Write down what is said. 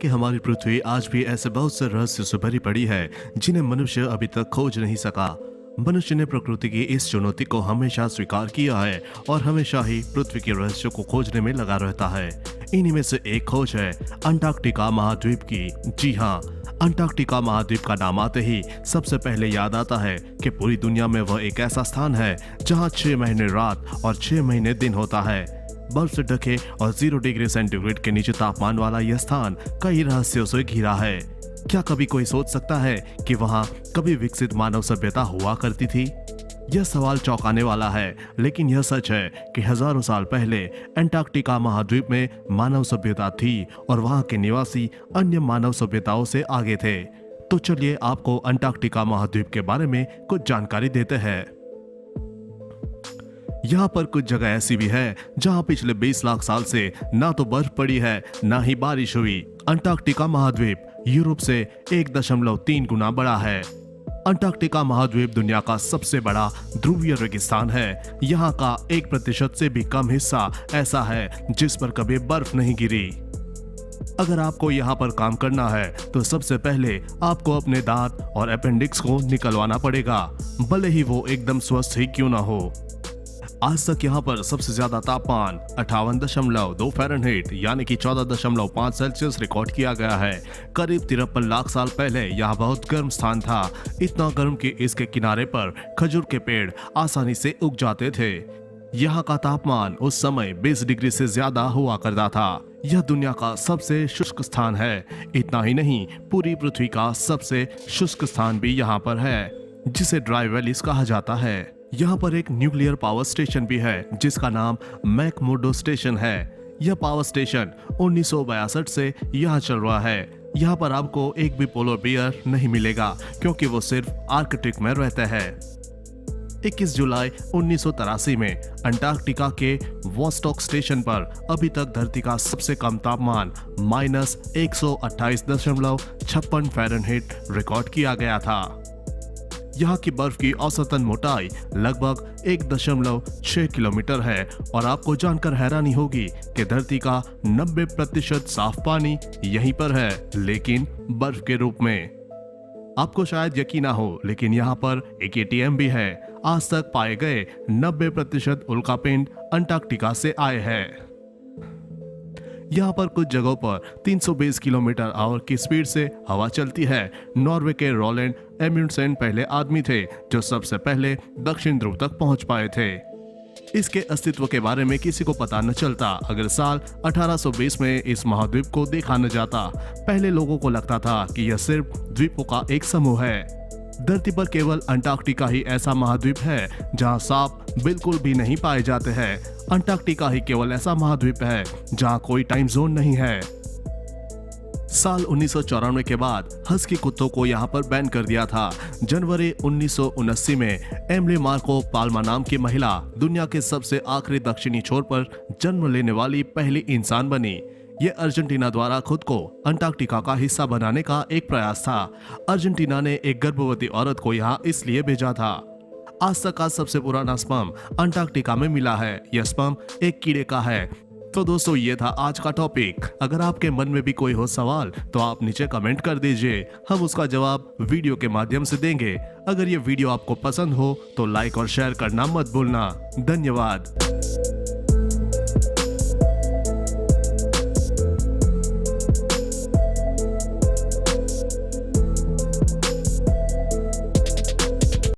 हालांकि हमारी पृथ्वी आज भी ऐसे बहुत से रहस्य से भरी पड़ी है जिन्हें मनुष्य अभी तक खोज नहीं सका। मनुष्य ने प्रकृति की इस चुनौती को हमेशा स्वीकार किया है और हमेशा ही पृथ्वी के रहस्यों को खोजने में लगा रहता है। इन्हीं में से एक खोज है अंटार्कटिका महाद्वीप की। जी हाँ, अंटार्कटिका महाद्वीप का नाम आते ही सबसे पहले याद आता है कि पूरी दुनिया में वह एक ऐसा स्थान है जहाँ 6 महीने रात और 6 महीने दिन होता है। बर्फ से ढके और 0 डिग्री सेंटीग्रेड के नीचे तापमान वाला यह स्थान कई रहस्यों से घिरा है। क्या कभी कोई सोच सकता है कि वहां कभी विकसित मानव सभ्यता हुआ करती थी? यह सवाल चौंकाने वाला है, लेकिन यह सच है कि हजारों साल पहले अंटार्कटिका महाद्वीप में मानव सभ्यता थी और वहां के निवासी अन्य मानव सभ्यताओं से आगे थे। तो चलिए आपको अंटार्कटिका महाद्वीप के बारे में कुछ जानकारी देते हैं। यहाँ पर कुछ जगह ऐसी भी है जहाँ पिछले 20 लाख साल से ना तो बर्फ पड़ी है ना ही बारिश हुई। अंटार्कटिका महाद्वीप यूरोप से 1.3 गुना बड़ा है। अंटार्कटिका महाद्वीप दुनिया का सबसे बड़ा ध्रुवीय रेगिस्तान है। यहाँ का 1% से भी कम हिस्सा ऐसा है जिस पर कभी बर्फ नहीं गिरी। अगर आपको यहाँ पर काम करना है तो सबसे पहले आपको अपने दांत और अपेंडिक्स को निकलवाना पड़ेगा, भले ही वो एकदम स्वस्थ ही क्यों ना हो। आज तक यहाँ पर सबसे ज्यादा तापमान 58.2 फ़ारेनहाइट यानी कि 14.5 सेल्सियस रिकॉर्ड किया गया है। करीब 53 लाख साल पहले यहाँ बहुत गर्म स्थान था, इतना गर्म कि इसके किनारे पर खजूर के पेड़ आसानी से उग जाते थे। यहाँ का तापमान उस समय 20 डिग्री से ज्यादा हुआ करता था। यह दुनिया का सबसे शुष्क स्थान है। इतना ही नहीं, पूरी पृथ्वी का सबसे शुष्क स्थान भी यहाँ पर है, जिसे ड्राई वैलीज कहा जाता है। यहाँ पर एक न्यूक्लियर पावर स्टेशन भी है जिसका नाम मैकमुर्डो स्टेशन है। यह पावर स्टेशन 1962 से यहाँ चल रहा है। यहाँ पर आपको एक भी पोलर बियर नहीं मिलेगा क्योंकि वो सिर्फ आर्कटिक में रहते हैं। 21 जुलाई 1983 में अंटार्कटिका के वॉस्टॉक स्टेशन पर अभी तक धरती का सबसे कम तापमान -128.56 फ़ारेनहाइट रिकॉर्ड किया गया था। यहाँ की बर्फ की औसतन मोटाई लगभग 1.6 किलोमीटर है और आपको जानकर हैरानी होगी कि धरती का 90% साफ पानी यहीं पर है, लेकिन बर्फ के रूप में। आपको शायद यकीन ना हो, लेकिन यहाँ पर एक एटीएम भी है। आज तक पाए गए 90% उल्कापिंड अंटार्कटिका से आए हैं। यहाँ पर कुछ जगहों पर 320 किलोमीटर आवर की स्पीड से हवा चलती है। नॉर्वे के रोलैंड एम्युंडसेन पहले आदमी थे जो सबसे पहले दक्षिण ध्रुव तक पहुंच पाए थे। इसके अस्तित्व के बारे में किसी को पता न चलता अगर साल 1820 में इस महाद्वीप को देखा न जाता। पहले लोगों को लगता था कि यह सिर्फ द्वीपों का एक समूह है। धरती पर केवल अंटार्कटिका ही ऐसा महाद्वीप है जहां सांप बिल्कुल भी नहीं पाए जाते हैं। अंटार्कटिका ही केवल ऐसा महाद्वीप है जहां कोई टाइम जोन नहीं है। साल 1994 के बाद हस्की कुत्तों को यहां पर बैन कर दिया था। जनवरी 1979 में एमिली मार्को पाल्मा नाम की महिला दुनिया के सबसे आखिरी दक्षिणी छोर पर जन्म लेने वाली पहली इंसान बनी। ये अर्जेंटीना द्वारा खुद को अंटार्कटिका का हिस्सा बनाने का एक प्रयास था। अर्जेंटीना ने एक गर्भवती औरत को यहाँ इसलिए भेजा था। आज तक का सबसे पुराना स्पर्म अंटार्कटिका में मिला है। यह स्पर्म एक कीड़े का है। तो दोस्तों, ये था आज का टॉपिक। अगर आपके मन में भी कोई हो सवाल तो आप नीचे कमेंट कर दीजिए, हम उसका जवाब वीडियो के माध्यम से देंगे। अगर ये वीडियो आपको पसंद हो तो लाइक और शेयर करना मत भूलना। धन्यवाद।